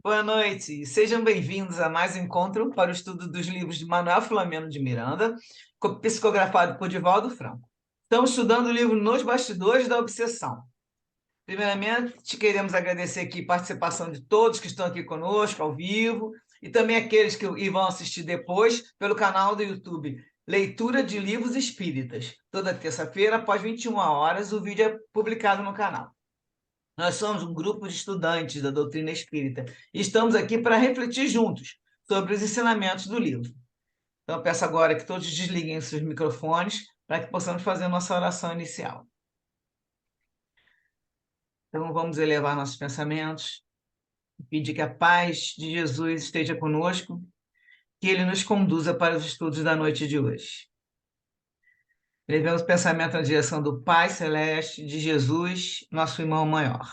Boa noite, sejam bem-vindos a mais um encontro para o estudo dos livros de Manuel Filomeno de Miranda, psicografado por Divaldo Franco. Estamos estudando o livro Nos Bastidores da Obsessão. Primeiramente, queremos agradecer aqui a participação de todos que estão aqui conosco, ao vivo, e também aqueles que vão assistir depois pelo canal do YouTube Leitura de Livros Espíritas. Toda terça-feira, após 21 horas, o vídeo é publicado no canal. Nós somos um grupo de estudantes da doutrina espírita e estamos aqui para refletir juntos sobre os ensinamentos do livro. Então, eu peço agora que todos desliguem seus microfones para que possamos fazer a nossa oração inicial. Então, vamos elevar nossos pensamentos e pedir que a paz de Jesus esteja conosco, que Ele nos conduza para os estudos da noite de hoje. Levemos o pensamento na direção do Pai Celeste, de Jesus, nosso irmão maior.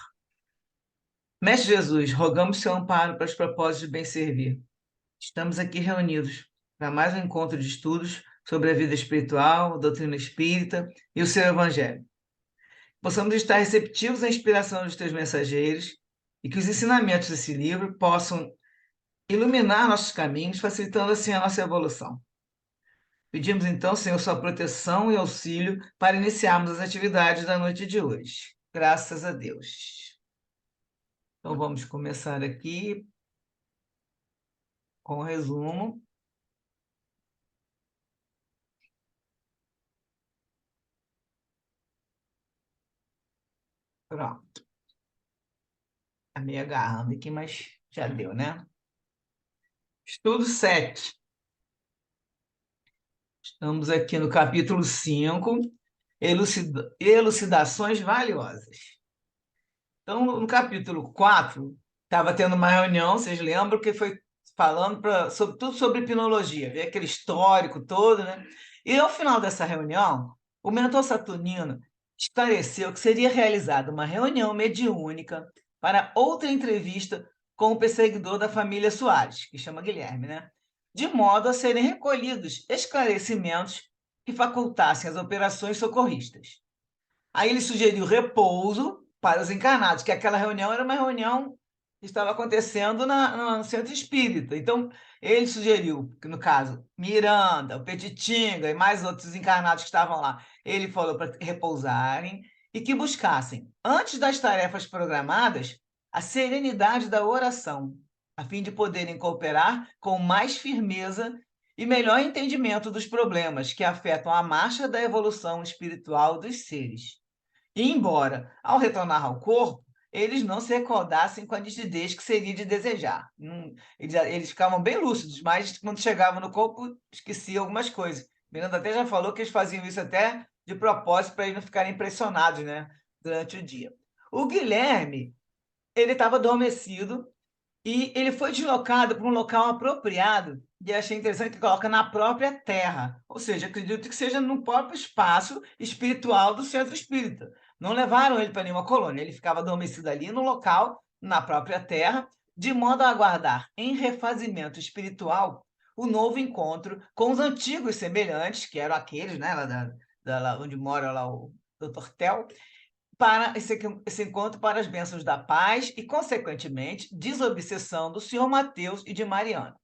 Mestre Jesus, rogamos seu amparo para os propósitos de bem servir. Estamos aqui reunidos para mais um encontro de estudos sobre a vida espiritual, a doutrina espírita e o seu evangelho. Possamos estar receptivos à inspiração dos teus mensageiros e que os ensinamentos desse livro possam iluminar nossos caminhos, facilitando assim a nossa evolução. Pedimos então, Senhor, sua proteção e auxílio para iniciarmos as atividades da noite de hoje. Graças a Deus. Então vamos começar aqui com o resumo. Pronto. A meia agarrando aqui, mas já deu, né? Estudo 7. Estamos aqui no capítulo 5, elucidações valiosas. Então, no capítulo 4, estava tendo uma reunião, vocês lembram, que foi falando tudo sobre hipnologia, ver aquele histórico todo, né? E ao final dessa reunião, o mentor saturnino esclareceu que seria realizada uma reunião mediúnica para outra entrevista com o perseguidor da família Soares, que chama Guilherme, né? De modo a serem recolhidos esclarecimentos que facultassem as operações socorristas. Aí ele sugeriu repouso para os encarnados, que aquela reunião era uma reunião que estava acontecendo no centro espírita. Então, ele sugeriu que, no caso, Miranda, o Petitinga e mais outros encarnados que estavam lá, ele falou para repousarem e que buscassem, antes das tarefas programadas, a serenidade da oração, a fim de poderem cooperar com mais firmeza e melhor entendimento dos problemas que afetam a marcha da evolução espiritual dos seres. E embora, ao retornar ao corpo, eles não se recordassem com a nitidez que seria de desejar. Eles ficavam bem lúcidos, mas quando chegavam no corpo, esqueciam algumas coisas. Miranda até já falou que eles faziam isso até de propósito para eles não ficarem impressionados, né, durante o dia. O Guilherme, ele estava adormecido e ele foi deslocado para um local apropriado, e achei interessante que coloca na própria terra, ou seja, acredito que seja no próprio espaço espiritual do centro espírita. Não levaram ele para nenhuma colônia, ele ficava adormecido ali no local, na própria terra, de modo a aguardar, em refazimento espiritual, o novo encontro com os antigos semelhantes, que eram aqueles, né, lá onde mora lá o Dr. Tel, para esse encontro para as bênçãos da paz e, consequentemente, desobsessão do senhor Mateus e de Mariana.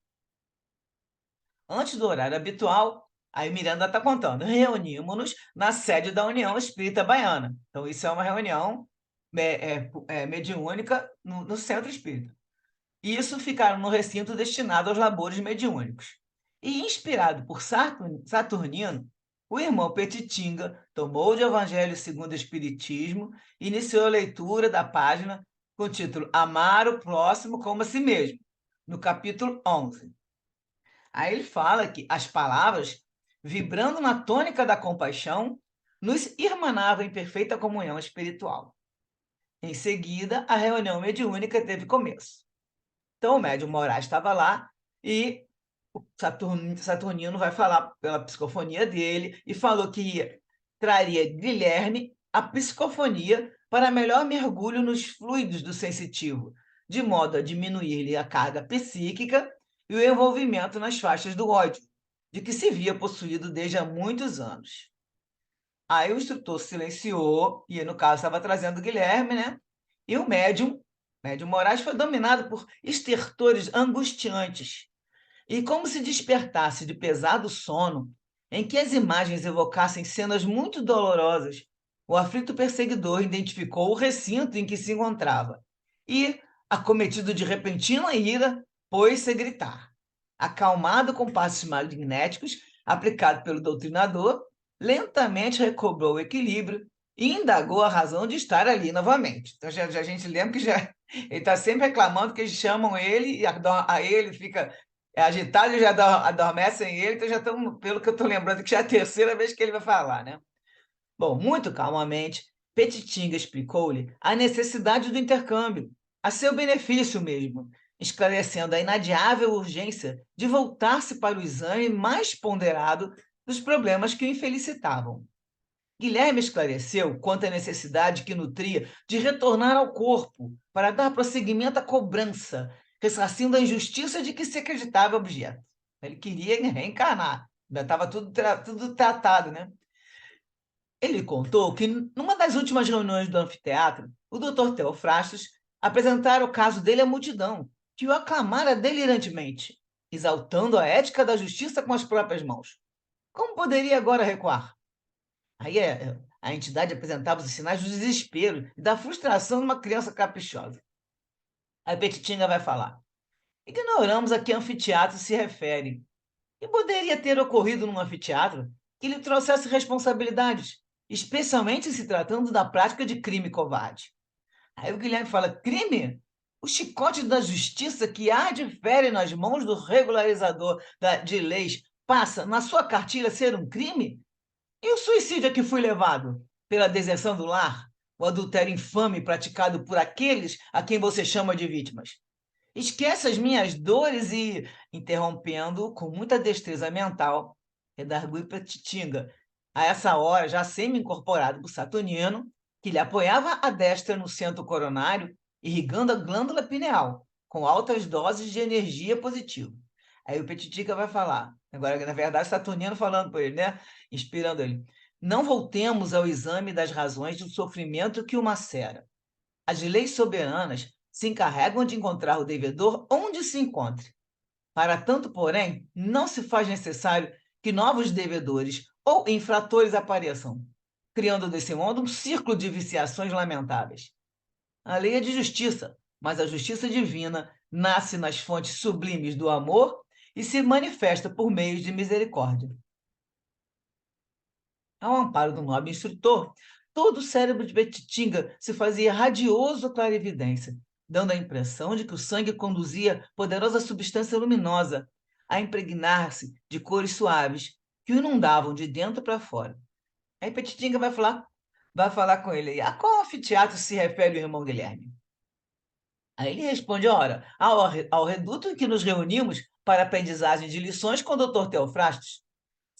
Antes do horário habitual, aí Miranda está contando, reunimos-nos na sede da União Espírita Baiana. Então, isso é uma reunião mediúnica no Centro Espírita. Isso ficaram no recinto destinado aos labores mediúnicos. E, inspirado por Saturnino, o irmão Petitinga tomou de Evangelho segundo o Espiritismo e iniciou a leitura da página com o título Amar o Próximo como a Si Mesmo, no capítulo 11. Aí ele fala que as palavras, vibrando na tônica da compaixão, nos irmanavam em perfeita comunhão espiritual. Em seguida, a reunião mediúnica teve começo. Então, o médium Moraes estava lá e o Saturnino vai falar pela psicofonia dele e falou que traria Guilherme a psicofonia para melhor mergulho nos fluidos do sensitivo, de modo a diminuir-lhe a carga psíquica e o envolvimento nas faixas do ódio, de que se via possuído desde há muitos anos. Aí o instrutor silenciou, e no caso estava trazendo o Guilherme, né? E o médium Médio Moraes foi dominado por estertores angustiantes e, como se despertasse de pesado sono, em que as imagens evocassem cenas muito dolorosas, o aflito perseguidor identificou o recinto em que se encontrava e, acometido de repentina ira, pôs-se a gritar. Acalmado com passos magnéticos, aplicado pelo doutrinador, lentamente recobrou o equilíbrio e indagou a razão de estar ali novamente. Então, a gente lembra que já ele está sempre reclamando que eles chamam ele e a ele fica agitado e já adormecem ele, então já estamos, pelo que eu estou lembrando, que já é a terceira vez que ele vai falar, né? Bom, muito calmamente, Petitinga explicou-lhe a necessidade do intercâmbio, a seu benefício mesmo, esclarecendo a inadiável urgência de voltar-se para o exame mais ponderado dos problemas que o infelicitavam. Guilherme esclareceu quanto à necessidade que nutria de retornar ao corpo para dar prosseguimento à cobrança, ressarcindo a injustiça de que se acreditava objeto. Ele queria reencarnar, já estava tudo tratado, né? Ele contou que, numa das últimas reuniões do anfiteatro, o Dr. Teofrastos apresentara o caso dele à multidão, que o aclamara delirantemente, exaltando a ética da justiça com as próprias mãos. Como poderia agora recuar? Aí a entidade apresentava os sinais do desespero e da frustração de uma criança caprichosa. A Petitinga vai falar. Ignoramos a que anfiteatro se refere. E poderia ter ocorrido num anfiteatro que lhe trouxesse responsabilidades, especialmente se tratando da prática de crime covarde. Aí o Guilherme fala, crime? O chicote da justiça que há de fere nas mãos do regularizador de leis passa, na sua cartilha, a ser um crime? E o suicídio a que fui levado? Pela deserção do lar? O adultério infame praticado por aqueles a quem você chama de vítimas? Esquece as minhas dores e, interrompendo com muita destreza mental, redargui para Titinga, a essa hora já semi-incorporado por Saturnino, que lhe apoiava a destra no centro coronário, irrigando a glândula pineal, com altas doses de energia positiva. Aí o Petitica vai falar, agora, na verdade, Saturnino falando para ele, né? Inspirando ele. Não voltemos ao exame das razões do sofrimento que o macera. As leis soberanas se encarregam de encontrar o devedor onde se encontre. Para tanto, porém, não se faz necessário que novos devedores ou infratores apareçam, criando desse modo um círculo de viciações lamentáveis. A lei é de justiça, mas a justiça divina nasce nas fontes sublimes do amor e se manifesta por meios de misericórdia. Ao amparo do nobre instrutor, todo o cérebro de Petitinga se fazia radioso clarividência, dando a impressão de que o sangue conduzia poderosa substância luminosa a impregnar-se de cores suaves que o inundavam de dentro para fora. Aí Petitinga vai falar com ele. A qual anfiteatro se refere o irmão Guilherme? Aí ele responde, ora, ao reduto em que nos reunimos para a aprendizagem de lições com o Dr. Teofrastos.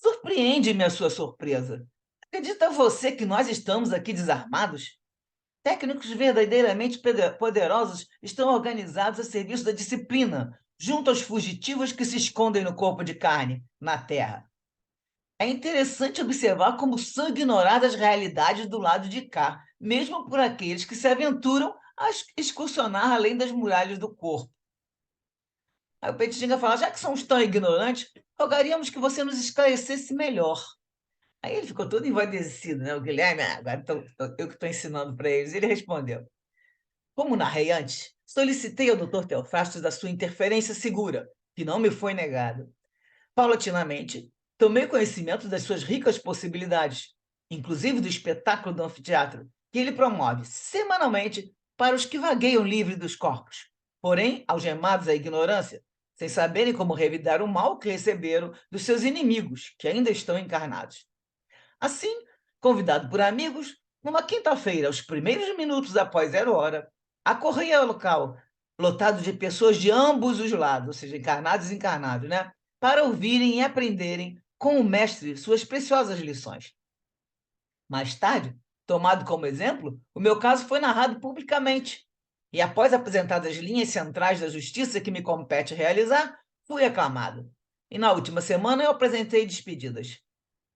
Surpreende-me a sua surpresa. Acredita você que nós estamos aqui desarmados? Técnicos verdadeiramente poderosos estão organizados a serviço da disciplina, junto aos fugitivos que se escondem no corpo de carne, na terra. É interessante observar como são ignoradas as realidades do lado de cá, mesmo por aqueles que se aventuram a excursionar além das muralhas do corpo. Aí o Petitinga fala, já que somos tão ignorantes, rogaríamos que você nos esclarecesse melhor. Aí ele ficou todo envaidecido, né? O Guilherme, agora eu que estou ensinando para eles. Ele respondeu, como narrei antes, solicitei ao Dr. Teofrastos da sua interferência segura, que não me foi negada. Paulatinamente, tomei conhecimento das suas ricas possibilidades, inclusive do espetáculo do anfiteatro, que ele promove semanalmente para os que vagueiam livre dos corpos, porém algemados à ignorância, sem saberem como revidar o mal que receberam dos seus inimigos, que ainda estão encarnados. Assim, convidado por amigos, numa quinta-feira, aos primeiros minutos após 0 hora, acorri ao local, lotado de pessoas de ambos os lados, ou seja, encarnados e desencarnados, né? Para ouvirem e aprenderem com o mestre suas preciosas lições. Mais tarde, tomado como exemplo, o meu caso foi narrado publicamente. E após apresentadas as linhas centrais da justiça que me compete realizar, fui aclamado. E na última semana eu apresentei despedidas.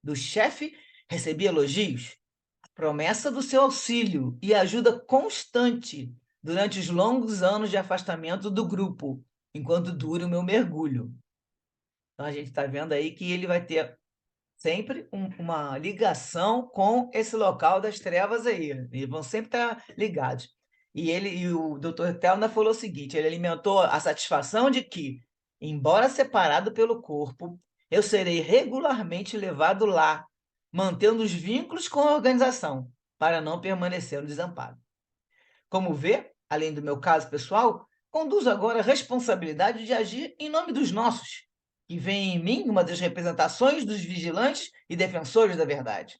Do chefe, recebi elogios, a promessa do seu auxílio e ajuda constante, durante os longos anos de afastamento do grupo, enquanto dure o meu mergulho. Então, a gente está vendo aí que ele vai ter sempre uma ligação com esse local das trevas aí. Eles vão sempre estar ligados. E o Dr. Telna falou o seguinte: ele alimentou a satisfação de que, embora separado pelo corpo, eu serei regularmente levado lá, mantendo os vínculos com a organização, para não permanecer no desamparo. Como vê, além do meu caso pessoal, conduzo agora a responsabilidade de agir em nome dos nossos, e vem em mim uma das representações dos vigilantes e defensores da verdade.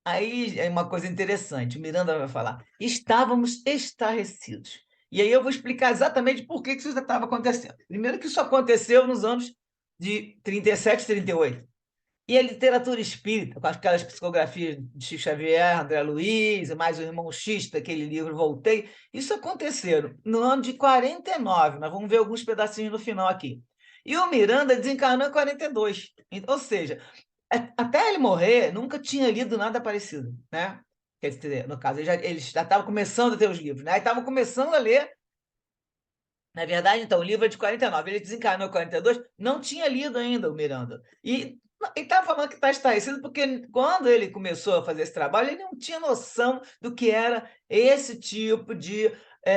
Aí é uma coisa interessante, o Miranda vai falar: estávamos estarrecidos. E aí eu vou explicar exatamente por que isso estava acontecendo. Primeiro que isso aconteceu nos anos de 37, 38. E a literatura espírita, com aquelas psicografias de Chico Xavier, André Luiz, mais o Irmão X, daquele livro Voltei, isso aconteceu no ano de 49. Nós vamos ver alguns pedacinhos no final aqui. E o Miranda desencarnou em 42. Ou seja, até ele morrer, nunca tinha lido nada parecido, né? Quer dizer, no caso, ele já estava começando a ter os livros, né? Aí estavam começando a ler. Na verdade, então, o livro é de 49. Ele desencarnou em 42, não tinha lido ainda o Miranda. E estava falando que está estarrecido porque quando ele começou a fazer esse trabalho, ele não tinha noção do que era esse tipo de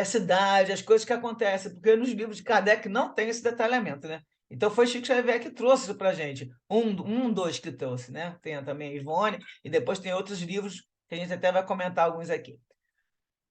cidade, as coisas que acontecem, porque nos livros de Kardec não tem esse detalhamento, né? Então foi Chico Xavier que trouxe isso para a gente. Dois que trouxe, né? Tem também Ivone, e depois tem outros livros que a gente até vai comentar alguns aqui.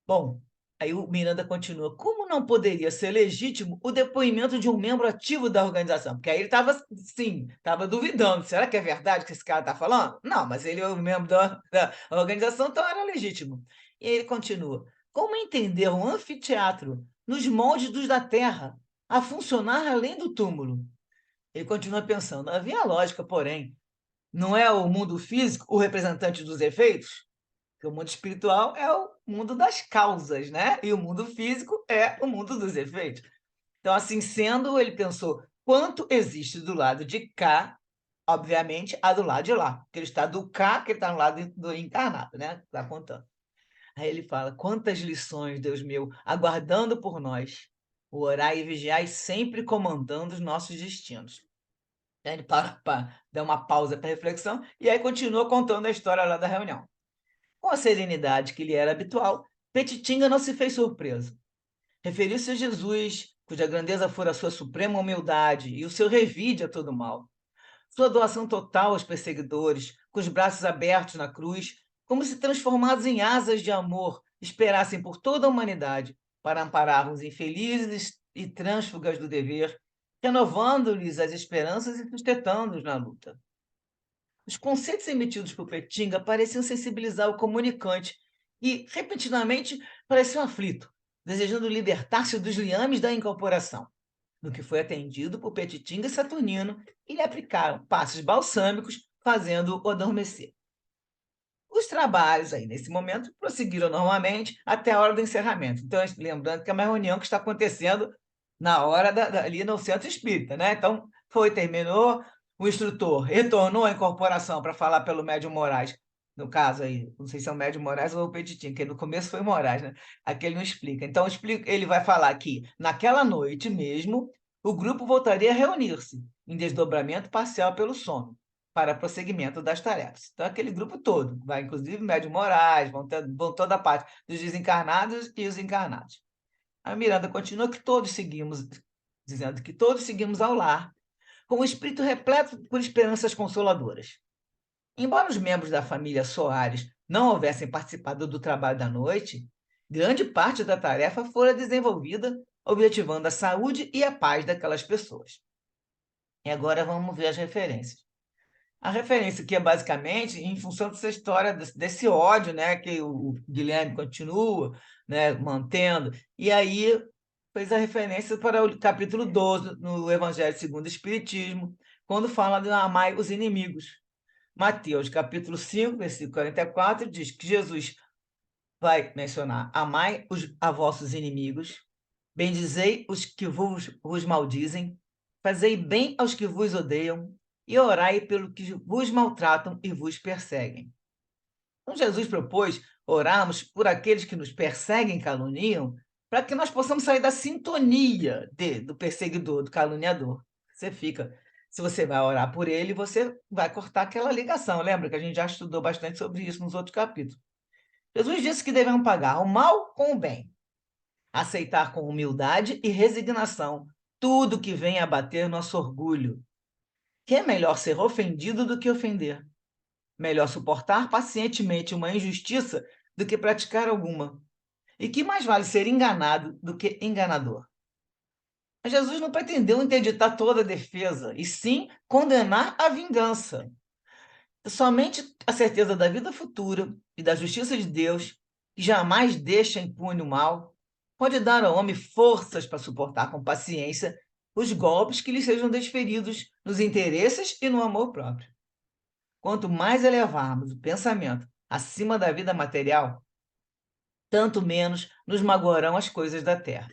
Bom, aí o Miranda continua: como não poderia ser legítimo o depoimento de um membro ativo da organização? Porque aí ele estava, sim, estava duvidando. Será que é verdade que esse cara está falando? Não, mas ele é um membro da organização, então era legítimo. E aí ele continua: como entender um anfiteatro nos moldes da terra, a funcionar além do túmulo? Ele continua pensando: havia lógica, porém, não é o mundo físico o representante dos efeitos? Porque o mundo espiritual é o mundo das causas, né? E o mundo físico é o mundo dos efeitos. Então, assim sendo, ele pensou: quanto existe do lado de cá, obviamente, há do lado de lá. Porque ele está do cá, que ele está no lado do encarnado, né? Está contando. Aí ele fala: quantas lições, Deus meu, aguardando por nós. O orai e vigiai sempre comandando os nossos destinos. Aí ele para dar uma pausa para reflexão e aí continua contando a história lá da reunião. Com a serenidade que lhe era habitual, Petitinga não se fez surpreso. Referiu-se a Jesus, cuja grandeza fora a sua suprema humildade e o seu revide a todo mal. Sua doação total aos perseguidores, com os braços abertos na cruz, como se transformados em asas de amor, esperassem por toda a humanidade para amparar os infelizes e trânsfugas do dever, renovando-lhes as esperanças e sustentando-os na luta. Os conceitos emitidos por Petinga pareciam sensibilizar o comunicante e, repentinamente, pareceu aflito, desejando libertar-se dos liames da incorporação, no que foi atendido por Petitinga e Saturnino e lhe aplicaram passos balsâmicos, fazendo-o adormecer. Os trabalhos aí, nesse momento, prosseguiram normalmente até a hora do encerramento. Então, lembrando que é uma reunião que está acontecendo na hora ali no centro espírita, né? Então, terminou, o instrutor retornou à incorporação para falar pelo médium Moraes, no caso aí, não sei se é o médium Moraes ou o Petitinho, que no começo foi Moraes, né? Aqui ele não explica. Então, ele vai falar que, naquela noite mesmo, o grupo voltaria a reunir-se, em desdobramento parcial pelo sono, para prosseguimento das tarefas. Então, aquele grupo todo, vai inclusive Médio Moraes, vão toda a parte dos desencarnados e os encarnados. A Miranda continua que todos seguimos, dizendo que todos seguimos ao lar, com o espírito repleto por esperanças consoladoras. Embora os membros da família Soares não houvessem participado do trabalho da noite, grande parte da tarefa fora desenvolvida, objetivando a saúde e a paz daquelas pessoas. E agora vamos ver as referências. A referência que é basicamente em função dessa história, desse ódio, né, que o Guilherme continua, né, mantendo. E aí fez a referência para o capítulo 12 no Evangelho segundo o Espiritismo, quando fala de amar os inimigos. Mateus, capítulo 5, versículo 44, diz que Jesus vai mencionar: amai a vossos inimigos, bendizei os que vos maldizem, fazei bem aos que vos odeiam, e orai pelo que vos maltratam e vos perseguem. Então, Jesus propôs orarmos por aqueles que nos perseguem e caluniam, para que nós possamos sair da sintonia do perseguidor, do caluniador. Se você vai orar por ele, você vai cortar aquela ligação. Lembra que a gente já estudou bastante sobre isso nos outros capítulos. Jesus disse que devemos pagar o mal com o bem, aceitar com humildade e resignação tudo que vem abater nosso orgulho. Que é melhor ser ofendido do que ofender. Melhor suportar pacientemente uma injustiça do que praticar alguma. E que mais vale ser enganado do que enganador. Mas Jesus não pretendeu interditar toda a defesa, e sim condenar a vingança. Somente a certeza da vida futura e da justiça de Deus, que jamais deixa impune o mal, pode dar ao homem forças para suportar com paciência os golpes que lhe sejam desferidos nos interesses e no amor próprio. Quanto mais elevarmos o pensamento acima da vida material, tanto menos nos magoarão as coisas da terra.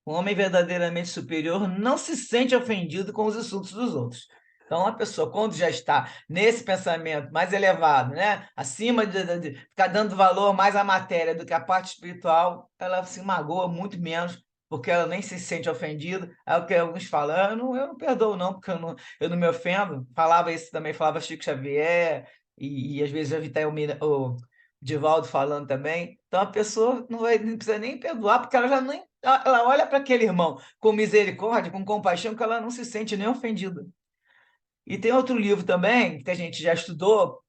O homem verdadeiramente superior não se sente ofendido com os insultos dos outros. Então, a pessoa, quando já está nesse pensamento mais elevado, né, acima de ficar dando valor mais à matéria do que à parte espiritual, ela se magoa muito menos, porque ela nem se sente ofendida. É o que alguns falam, eu não perdoo não, porque eu não me ofendo. Falava isso também, falava Chico Xavier, e às vezes já vi até o Divaldo falando também. Então, a pessoa não precisa nem perdoar, porque ela já nem ela olha para aquele irmão com misericórdia, com compaixão, que ela não se sente nem ofendida. E tem outro livro também, que a gente já estudou,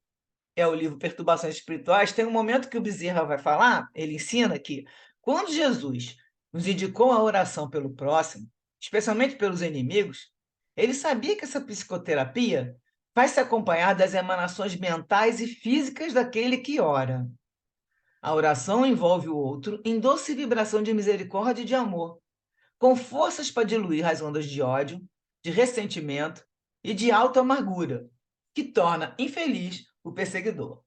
é o livro Perturbações Espirituais. Tem um momento que o Bezerra vai falar, ele ensina que quando Jesus nos indicou a oração pelo próximo, especialmente pelos inimigos, ele sabia que essa psicoterapia vai se acompanhar das emanações mentais e físicas daquele que ora. A oração envolve o outro em doce vibração de misericórdia e de amor, com forças para diluir as ondas de ódio, de ressentimento e de alta amargura, que torna infeliz o perseguidor.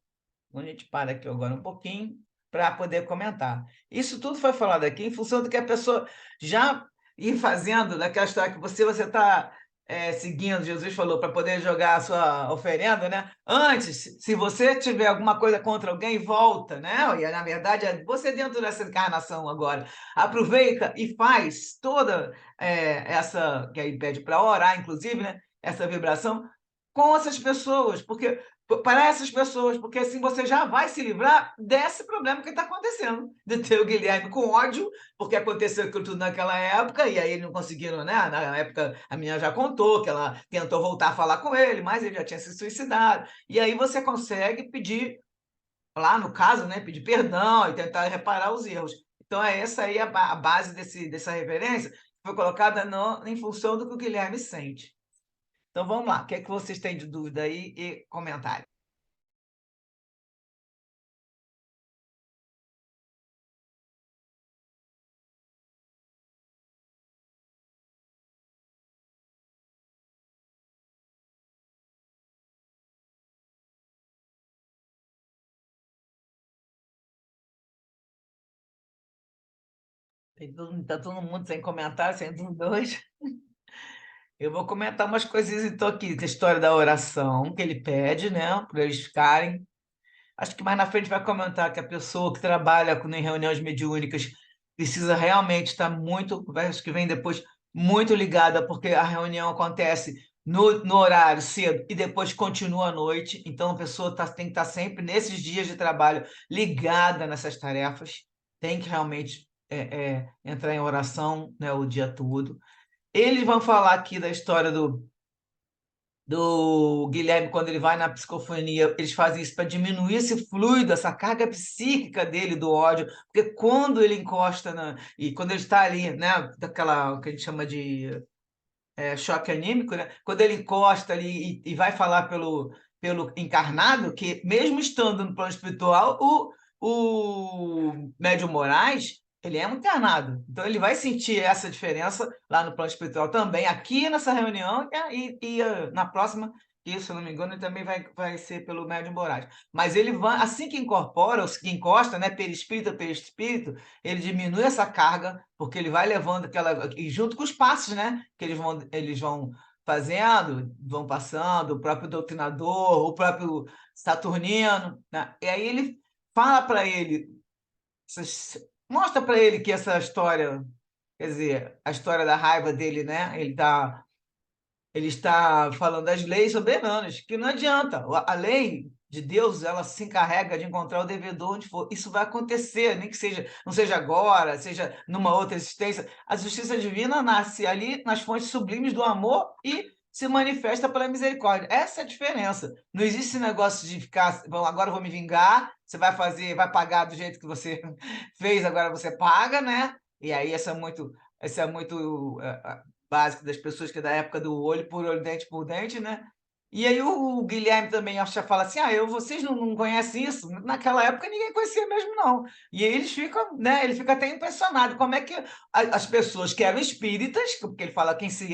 Então, a gente para aqui agora um pouquinho para poder comentar. Isso tudo foi falado aqui em função do que a pessoa já ir fazendo, daquela história que você está seguindo, Jesus falou, para poder jogar a sua oferenda, né? Antes, se você tiver alguma coisa contra alguém, volta, né? E na verdade é você dentro dessa encarnação agora. Aproveita e faz toda essa, que aí pede para orar, inclusive, né? Essa vibração com essas pessoas, porque para essas pessoas, porque assim você já vai se livrar desse problema que está acontecendo, de ter o Guilherme com ódio, porque aconteceu aquilo tudo naquela época, e aí eles não conseguiram, né? Na época, a menina já contou que ela tentou voltar a falar com ele, mas ele já tinha se suicidado. E aí você consegue pedir, lá no caso, né? Pedir perdão e tentar reparar os erros. Então, é essa aí a base dessa referência, que foi colocada em função do que o Guilherme sente. Então vamos lá, o que é que vocês têm de dúvida aí e comentário? Tá todo mundo sem comentário, sem dúvida hoje. Eu vou comentar umas coisinhas então aqui, que a história da oração que ele pede, né, para eles ficarem. Acho que mais na frente vai comentar que a pessoa que trabalha em reuniões mediúnicas precisa realmente estar muito, acho que vem depois, muito ligada, porque a reunião acontece no horário cedo e depois continua à noite. Então a pessoa tem que estar sempre nesses dias de trabalho ligada nessas tarefas, tem que realmente entrar em oração, né, o dia todo. Eles vão falar aqui da história do Guilherme, quando ele vai na psicofonia, eles fazem isso para diminuir esse fluido, essa carga psíquica dele do ódio, porque quando ele encosta e quando ele está ali, né, daquela o que a gente chama de choque anímico, né, quando ele encosta ali e vai falar pelo encarnado, que mesmo estando no plano espiritual, o Médium Moraes, ele é um encarnado. Então, ele vai sentir essa diferença lá no plano espiritual também, aqui nessa reunião e na próxima, que, se eu não me engano, ele também vai ser pelo Médium Moraes. Mas ele vai, assim que incorpora, ou que encosta, né, perispírito, ele diminui essa carga, porque ele vai levando aquela. E junto com os passos, né, que eles vão fazendo, vão passando, o próprio doutrinador, o próprio Saturnino, né? E aí ele fala para ele mostra para ele que essa história, quer dizer, a história da raiva dele, né? Ele está falando das leis soberanas, que não adianta. A lei de Deus, ela se encarrega de encontrar o devedor onde for. Isso vai acontecer, nem que seja, não seja agora, seja numa outra existência. A justiça divina nasce ali nas fontes sublimes do amor e se manifesta pela misericórdia. Essa é a diferença. Não existe esse negócio de ficar, bom, agora eu vou me vingar, você vai fazer, vai pagar do jeito que você fez, agora você paga, né? E aí essa é muito básico das pessoas que é da época do olho por olho, dente por dente, né? E aí o Guilherme também acha, fala assim, vocês não conhecem isso? Naquela época ninguém conhecia mesmo, não. E aí eles ficam, né? Ele fica até impressionado como é que as pessoas que eram espíritas, porque ele fala quem se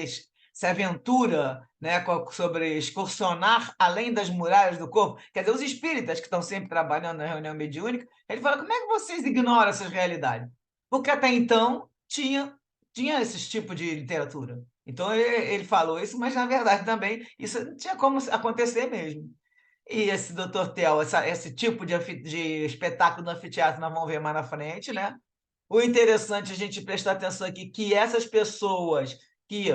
aventura, né, sobre excursionar além das muralhas do corpo, quer dizer, os espíritas que estão sempre trabalhando na reunião mediúnica, ele fala, como é que vocês ignoram essas realidades? Porque até então tinha esse tipo de literatura. Então ele falou isso, mas na verdade também isso não tinha como acontecer mesmo. E esse Dr. Tel, esse tipo de espetáculo do anfiteatro nós vamos ver mais na frente, né? O interessante é a gente prestar atenção aqui que essas pessoas que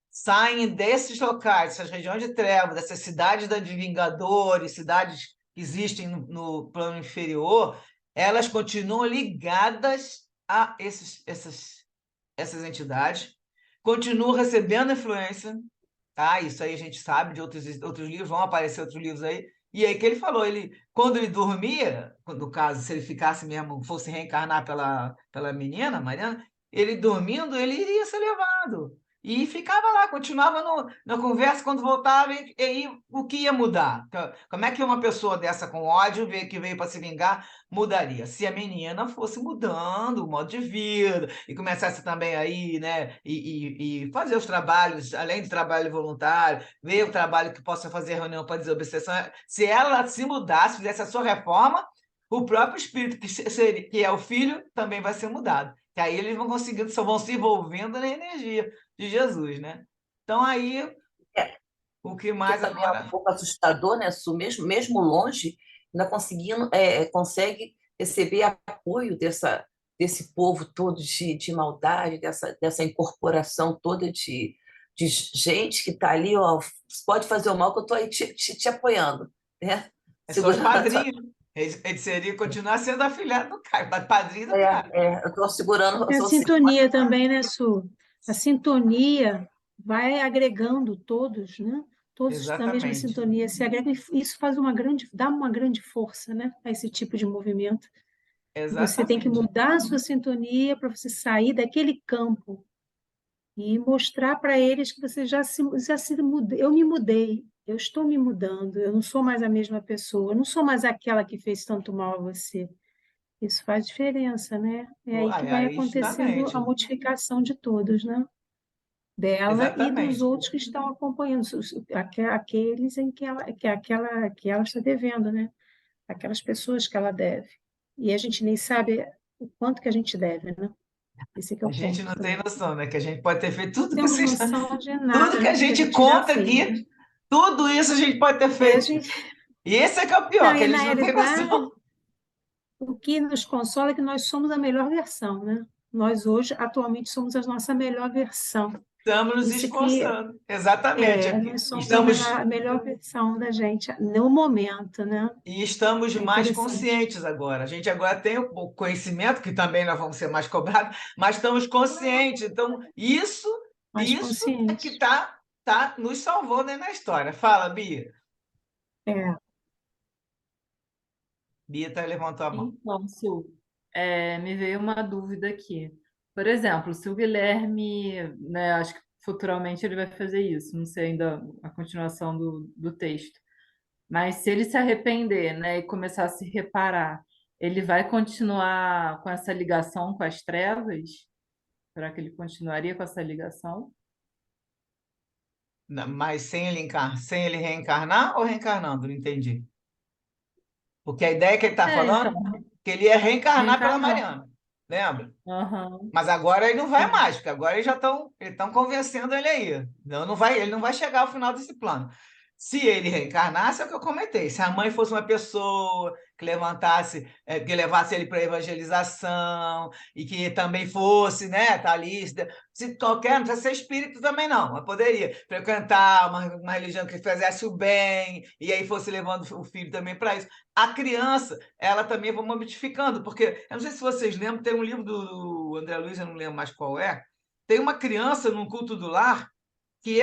saem desses locais, dessas regiões de trevas, dessas cidades de vingadores, cidades que existem no plano inferior, elas continuam ligadas a essas entidades, continuam recebendo influência, tá? Isso aí a gente sabe de outros livros, vão aparecer outros livros aí. E aí que ele falou, quando ele dormia, no caso, se ele ficasse mesmo, fosse reencarnar pela menina, Mariana, ele dormindo, ele iria ser levado. E ficava lá, continuava na conversa, quando voltava, e aí o que ia mudar? Como é que uma pessoa dessa com ódio, que veio para se vingar, mudaria? Se a menina fosse mudando o modo de vida e começasse também aí, né, e fazer os trabalhos, além do trabalho voluntário, ver o trabalho que possa fazer reunião para desobsessão, se ela se mudasse, fizesse a sua reforma, o próprio espírito que é o filho também vai ser mudado. Que aí eles vão conseguindo, só vão se envolvendo na energia de Jesus, né? Então aí, É, o que que mais também é um agora? pouco assustador, né, Su? Mesmo longe, ainda consegue receber apoio desse povo todo de maldade, dessa incorporação toda de gente que está ali, ó, pode fazer o mal que eu estou aí te apoiando, né? São os Segurando a tua... padrinhos. Ele seria continuar sendo afilhado do Caio, padrinho do Caio. eu estou segurando, eu É a sou sintonia também, né, Su? A sintonia vai agregando todos, né? Todos estão na mesma Exatamente. sintonia, se agregam, e isso dá uma grande força, né, a esse tipo de movimento. E você tem que Exatamente. mudar a sua sintonia para você sair daquele campo e mostrar para eles que você já se mudou. Eu me mudei, eu estou me mudando, eu não sou mais a mesma pessoa, eu não sou mais aquela que fez tanto mal a você. Isso faz diferença, né? É aí que vai Aí, acontecendo a justamente. modificação de todos, né? Dela e dos Exatamente. outros que estão acompanhando, aqueles em que ela está devendo, né? Aquelas pessoas que ela deve. E a gente nem sabe o quanto que a gente deve, né? Esse que é A o gente ponto não tem também. noção, né? Que a gente pode ter feito Não temos noção de tudo nada, que a né? Que a gente gente já conta fez, né? aqui, tudo isso a gente pode ter E a feito. gente, E esse é que é o pior, não, que e na eles não têm realidade, noção. o que nos consola é que nós somos a melhor versão, né? Nós hoje, atualmente, somos a nossa melhor versão. Estamos nos Isso que esforçando. Exatamente. nós somos Estamos, a melhor versão da gente no momento, né? e estamos É mais interessante. conscientes agora. A gente agora tem o conhecimento, que também nós vamos ser mais cobrados, mas estamos conscientes. Então, Mais isso é que consciente. tá nos salvou, né, na história. Fala, Bia. É, Bia levantou a mão. Então, Sil, me veio uma dúvida aqui. Por exemplo, se o Guilherme, né, acho que futuramente ele vai fazer isso, não sei ainda a continuação do texto, mas se ele se arrepender, né, e começar a se reparar, ele vai continuar com essa ligação com as trevas? Será que ele continuaria com essa ligação? Mas sem ele reencarnar ou reencarnando? Não entendi. Porque a ideia que ele está Então, falando é que ele ia reencarnar pela reencarnar. Mariana. Lembra? Aham, Mas agora ele não vai sim. mais, porque agora eles já estão convencendo ele aí. Não vai, ele não vai chegar ao final desse plano. Se ele reencarnasse, é o que eu comentei. Se a mãe fosse uma pessoa que levantasse, que levasse ele para a evangelização e que também fosse, né, talista, se qualquer, não precisa ser espírito também não, mas poderia frequentar uma religião que fizesse o bem e aí fosse levando o filho também para isso. A criança, ela também vai modificando, porque eu não sei se vocês lembram, tem um livro do André Luiz, eu não lembro mais qual é, tem uma criança num culto do lar que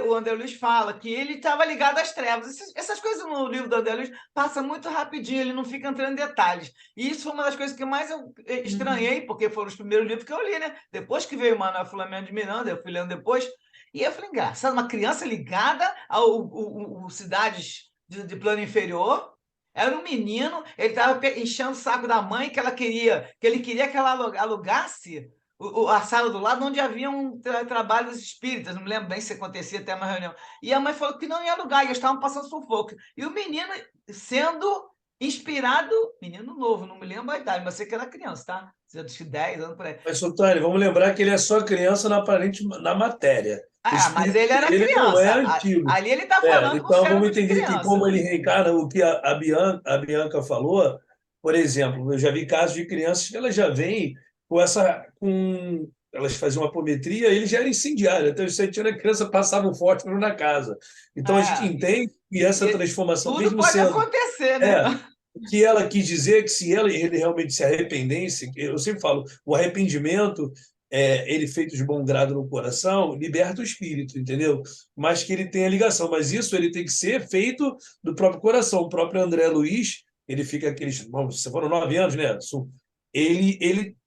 o André Luiz fala que ele estava ligado às trevas. Essas coisas no livro do André Luiz passam muito rapidinho, ele não fica entrando em detalhes. E isso foi uma das coisas que mais eu estranhei, porque foram os primeiros livros que eu li, né? Depois que veio o Manuel Filomeno de Miranda, eu fui lendo depois. E eu falei, engraçado, uma criança ligada ao cidades de plano inferior. Era um menino, ele estava enchendo o saco da mãe que ele queria que ela alugasse a sala do lado onde haviam trabalhos espíritas, não me lembro bem se acontecia até uma reunião. E a mãe falou que não ia alugar, e eles estavam passando sufoco. E o menino sendo inspirado, menino novo, não me lembro a idade, mas sei que era criança, tá? Acho que 10 anos por aí. Mas, Sultane, vamos lembrar que ele é só criança na matéria. O Ah, mas espírito ele era dele não é criança. antigo. Ali ele está falando com o Então, vamos cérebro de entender que como criança. ele reencarna, o que a Bianca falou, por exemplo, eu já vi casos de crianças que elas já vêm elas faziam apometria, ele já era incendiário. Até os 7 anos a criança passava um fósforo na casa. Então, a gente É, entende que essa e transformação, tudo mesmo pode sendo acontecer, né? é, o que ela quis dizer é que se ele realmente se arrependesse, eu sempre falo, o arrependimento, ele feito de bom grado no coração, liberta o espírito, entendeu? Mas que ele tenha ligação. Mas isso ele tem que ser feito do próprio coração. O próprio André Luiz, ele fica aqueles. Bom, você foram 9 anos, né?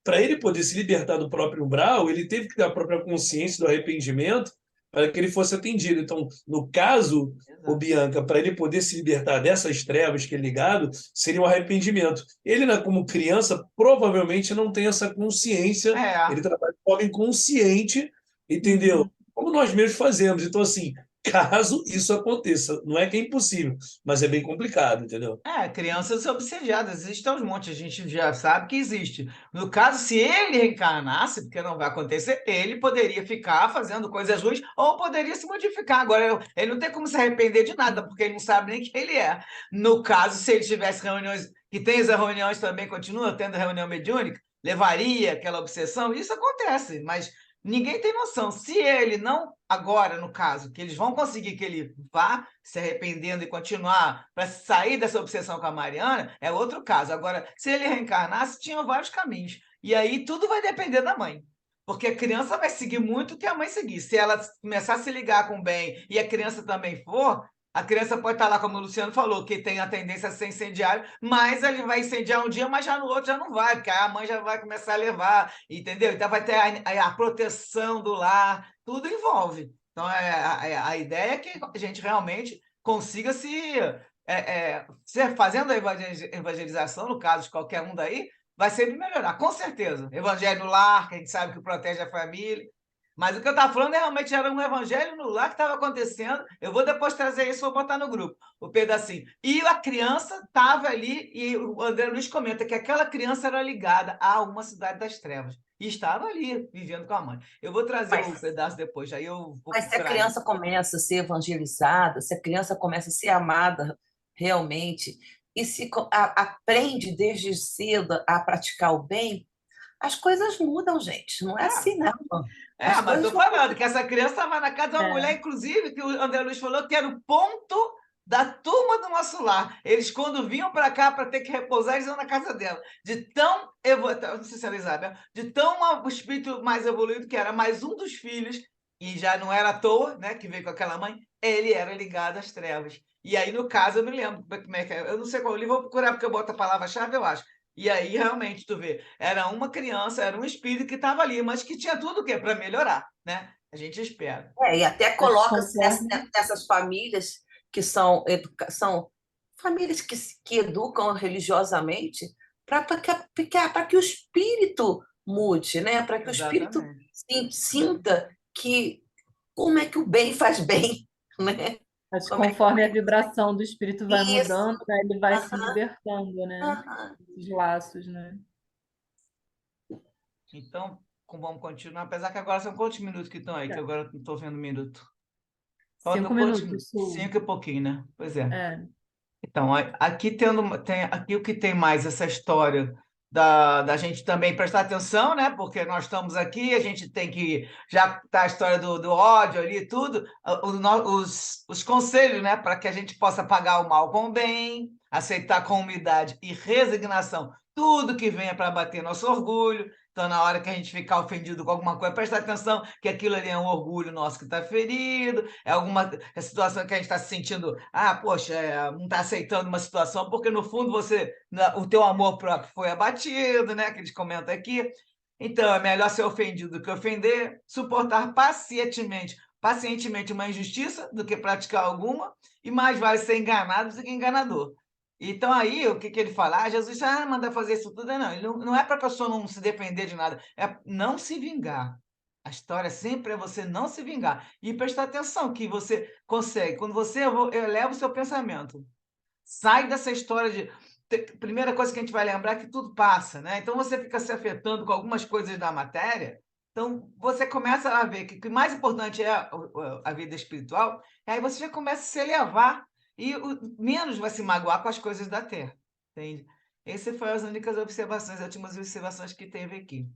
Para ele poder se libertar do próprio umbral, ele teve que ter a própria consciência do arrependimento para que ele fosse atendido. Então, no caso, o Exato. Bianca, para ele poder se libertar dessas trevas que ele é ligado, seria um arrependimento. Ele, né, como criança, provavelmente não tem essa consciência, É. ele trabalha de forma inconsciente, entendeu? Uhum. Como nós mesmos fazemos. Então, assim, caso isso aconteça, não é que é impossível, mas é bem complicado, entendeu? Crianças obsediadas, existem aos montes, a gente já sabe que existe. No caso, se ele reencarnasse, porque não vai acontecer, ele poderia ficar fazendo coisas ruins ou poderia se modificar. Agora, ele não tem como se arrepender de nada, porque ele não sabe nem quem ele é. No caso, se ele tivesse reuniões, que tem as reuniões também, continua tendo reunião mediúnica, levaria aquela obsessão, isso acontece, mas ninguém tem noção. Se ele não, agora, no caso, que eles vão conseguir que ele vá se arrependendo e continuar para sair dessa obsessão com a Mariana, é outro caso. Agora, se ele reencarnasse, tinha vários caminhos. E aí tudo vai depender da mãe. Porque a criança vai seguir muito o que a mãe seguir. Se ela começar a se ligar com o bem e a criança também for, a criança pode estar lá, como o Luciano falou, que tem a tendência a ser incendiário, mas ele vai incendiar um dia, mas já no outro já não vai, porque a mãe já vai começar a levar, entendeu? Então vai ter a proteção do lar, tudo envolve. Então a ideia é que a gente realmente consiga se fazendo a evangelização, no caso de qualquer um daí, vai sempre melhorar, com certeza. Evangelho no lar, que a gente sabe que protege a família, mas o que eu estava falando realmente era um evangelho no lar que estava acontecendo. Eu vou depois trazer isso, vou botar no grupo, o pedacinho. E a criança estava ali, e o André Luiz comenta que aquela criança era ligada a uma cidade das trevas. E estava ali, vivendo com a mãe. Eu vou trazer o Mas, pedaço depois, aí eu vou mas se a procurar isso. criança começa a ser evangelizada, se a criança começa a ser amada realmente, e aprende desde cedo a praticar o bem, as coisas mudam, gente. Não é É, assim, não. As mas estou coisas vão. falando que essa criança estava na casa de uma mulher, É, inclusive, que o André Luiz falou que era o ponto da turma do nosso lar. Eles, quando vinham para cá para ter que repousar, eles iam na casa dela. De tão, não sei se era Isabel, de tão o espírito mais evoluído que era, mais um dos filhos, e já não era à toa, né, que veio com aquela mãe, ele era ligado às trevas. E aí, no caso, eu me lembro como é que é. Eu não sei qual livro, vou procurar porque eu boto a palavra-chave, eu acho. E aí, realmente, tu vê, era uma criança, era um espírito que estava ali, mas que tinha tudo o quê? Para melhorar, né? A gente espera. E até mas coloca-se conforme. nessas famílias que são famílias que educam religiosamente para que o espírito mude, né? Para que o espírito Exatamente. sinta que como é que o bem faz bem, né? Mas Como é que o conforme a bem... vibração do espírito vai Isso. mudando, né, ele vai se Aham, libertando, né? aham. Os laços, né? Então, vamos continuar, apesar que agora são quantos minutos que estão aí, que Tá. agora não estou vendo minuto. Falta 5 um pouquinho, minutos, Su. 5 e pouquinho, né? Pois é. É. Então, aqui o que tem mais essa história da gente também prestar atenção, né? Porque nós estamos aqui, a gente tem que já tá a história do ódio ali, e tudo, os conselhos, né? Para que a gente possa pagar o mal com o bem, aceitar com humildade e resignação tudo que venha para bater nosso orgulho. Então, na hora que a gente ficar ofendido com alguma coisa, prestar atenção que aquilo ali é um orgulho nosso que está ferido, é alguma situação que a gente está se sentindo, poxa, não está aceitando uma situação, porque no fundo o teu amor próprio foi abatido, né? Que eles comentam aqui. Então, é melhor ser ofendido do que ofender, suportar pacientemente uma injustiça do que praticar alguma, e mais vale ser enganado do que enganador. Então, aí, o que ele fala? Jesus manda fazer isso tudo. Não, ele não é para a pessoa não se defender de nada, é não se vingar. A história sempre é você não se vingar. E prestar atenção que você consegue. Quando você eleva o seu pensamento, sai dessa história de. Primeira coisa que a gente vai lembrar é que tudo passa, né? Então você fica se afetando com algumas coisas da matéria. Então você começa a ver que o mais importante é a vida espiritual, e aí você já começa a se elevar e menos vai se magoar com as coisas da terra. Entende? Essas foram as únicas observações, as últimas observações que teve aqui.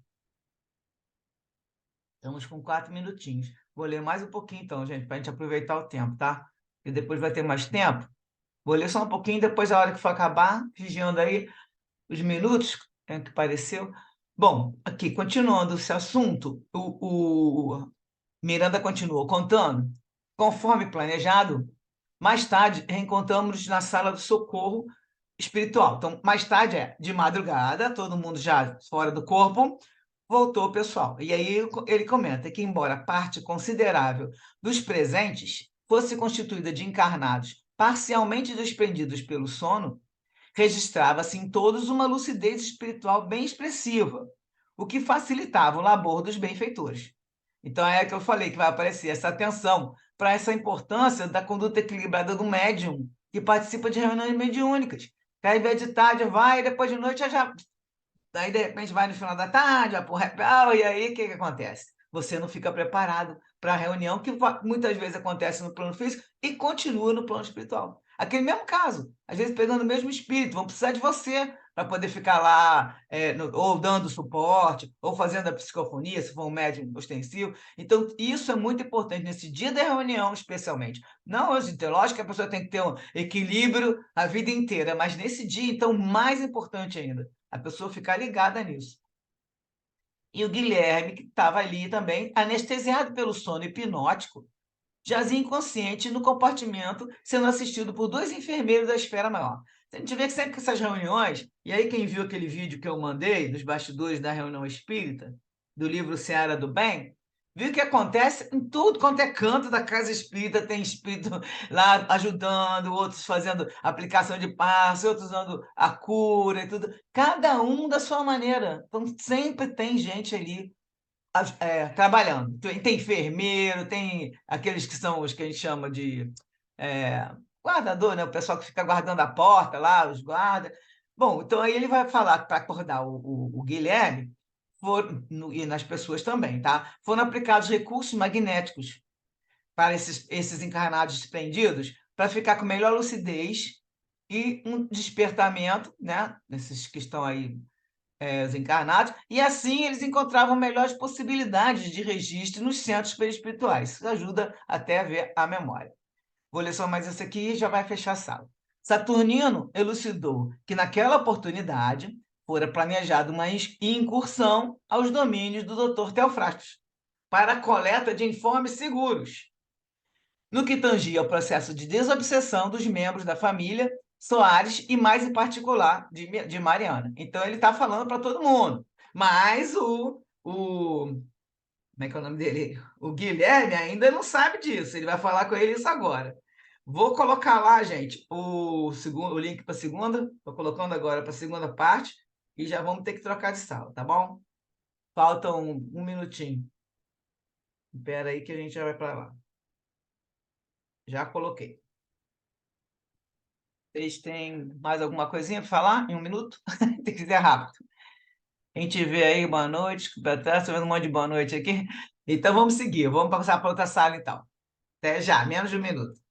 Estamos com 4 minutinhos. Vou ler mais um pouquinho, então, gente, para a gente aproveitar o tempo, tá? E depois vai ter mais tempo. Vou ler só um pouquinho, depois, a hora que for acabar, vigiando aí os minutos, é o que pareceu. Bom, aqui, continuando esse assunto, o Miranda continuou contando. Conforme planejado, mais tarde reencontramos-nos na sala do socorro espiritual. Então, mais tarde de madrugada, todo mundo já fora do corpo, voltou o pessoal. E aí ele comenta que, embora parte considerável dos presentes fosse constituída de encarnados parcialmente desprendidos pelo sono, registrava-se em todos uma lucidez espiritual bem expressiva, o que facilitava o labor dos benfeitores. Então é que eu falei que vai aparecer essa atenção para essa importância da conduta equilibrada do médium que participa de reuniões mediúnicas. Que ao invés de tarde vai, e depois de noite já. Daí, de repente, vai no final da tarde, vai para o happy hour, e aí o que acontece? Você não fica preparado para a reunião que muitas vezes acontece no plano físico e continua no plano espiritual. Aquele mesmo caso, às vezes pegando o mesmo espírito, vão precisar de você para poder ficar lá, ou dando suporte, ou fazendo a psicofonia, se for um médium ostensivo. Então, isso é muito importante nesse dia da reunião, especialmente. Não hoje, lógico que a pessoa tem que ter um equilíbrio a vida inteira, mas nesse dia, então, mais importante ainda, a pessoa ficar ligada nisso. E o Guilherme, que estava ali também, anestesiado pelo sono hipnótico, jazia inconsciente no compartimento, sendo assistido por 2 enfermeiros da esfera maior. A gente vê que sempre que essas reuniões, e aí quem viu aquele vídeo que eu mandei, dos bastidores da reunião espírita, do livro Seara do Bem, viu que acontece em tudo quanto é canto da casa espírita, tem espírito lá ajudando, outros fazendo aplicação de passe, outros usando a cura e tudo, cada um da sua maneira. Então sempre tem gente ali trabalhando. Tem enfermeiro, tem aqueles que são os que a gente chama de guardador, né? O pessoal que fica guardando a porta lá, os guardas. Bom, então aí ele vai falar para acordar o Guilherme, e nas pessoas também, tá? Foram aplicados recursos magnéticos para esses encarnados desprendidos, para ficar com melhor lucidez e um despertamento, né? Nesses que estão aí os encarnados, e assim eles encontravam melhores possibilidades de registro nos centros perispirituais. Isso ajuda até a ver a memória. Vou ler só mais esse aqui e já vai fechar a sala. Saturnino elucidou que naquela oportunidade fora planejada uma incursão aos domínios do Dr. Teofrastos para a coleta de informes seguros, no que tangia ao processo de desobsessão dos membros da família Soares e, mais em particular, de Mariana. Então, ele está falando para todo mundo. Mas como é que é o nome dele? O Guilherme ainda não sabe disso. Ele vai falar com ele isso agora. Vou colocar lá, gente, o link para a segunda. Estou colocando agora para a segunda parte e já vamos ter que trocar de sala, tá bom? Falta um minutinho. Espera aí que a gente já vai para lá. Já coloquei. Vocês têm mais alguma coisinha para falar em 1 minuto? Tem que ser rápido. A gente vê aí, boa noite. Estou vendo um monte de boa noite aqui. Então, vamos seguir. Vamos passar para outra sala, então. Até já, menos de um minuto.